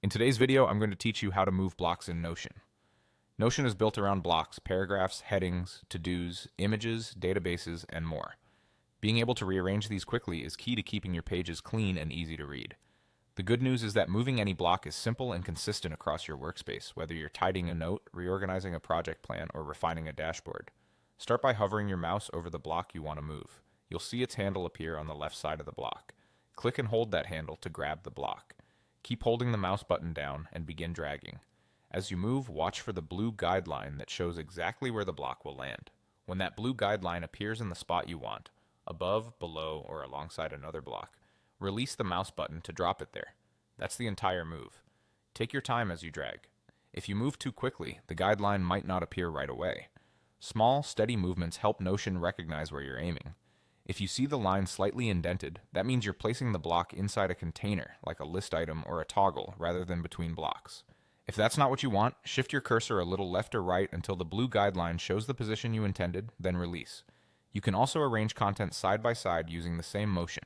In today's video, I'm going to teach you how to move blocks in Notion. Notion is built around blocks, paragraphs, headings, to-dos, images, databases, and more. Being able to rearrange these quickly is key to keeping your pages clean and easy to read. The good news is that moving any block is simple and consistent across your workspace, whether you're tidying a note, reorganizing a project plan, or refining a dashboard. Start by hovering your mouse over the block you want to move. You'll see its handle appear on the left side of the block. Click and hold that handle to grab the block. Keep holding the mouse button down and begin dragging. As you move, watch for the blue guideline that shows exactly where the block will land. When that blue guideline appears in the spot you want, above, below, or alongside another block, release the mouse button to drop it there. That's the entire move. Take your time as you drag. If you move too quickly, the guideline might not appear right away. Small, steady movements help Notion recognize where you're aiming. If you see the line slightly indented, that means you're placing the block inside a container, like a list item or a toggle, rather than between blocks. If that's not what you want, shift your cursor a little left or right until the blue guideline shows the position you intended, then release. You can also arrange content side by side using the same motion.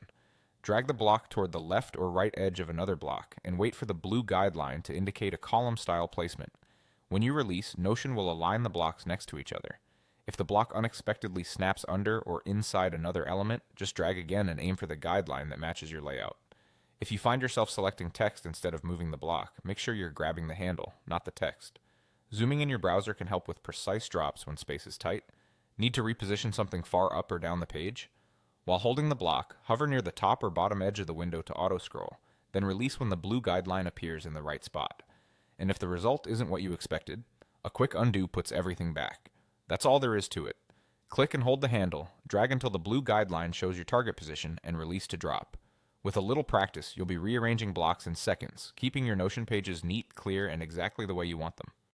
Drag the block toward the left or right edge of another block, and wait for the blue guideline to indicate a column-style placement. When you release, Notion will align the blocks next to each other. If the block unexpectedly snaps under or inside another element, just drag again and aim for the guideline that matches your layout. If you find yourself selecting text instead of moving the block, make sure you're grabbing the handle, not the text. Zooming in your browser can help with precise drops when space is tight. Need to reposition something far up or down the page? While holding the block, hover near the top or bottom edge of the window to auto-scroll, then release when the blue guideline appears in the right spot. And if the result isn't what you expected, a quick undo puts everything back. That's all there is to it. Click and hold the handle, drag until the blue guideline shows your target position, and release to drop. With a little practice, you'll be rearranging blocks in seconds, keeping your Notion pages neat, clear, and exactly the way you want them.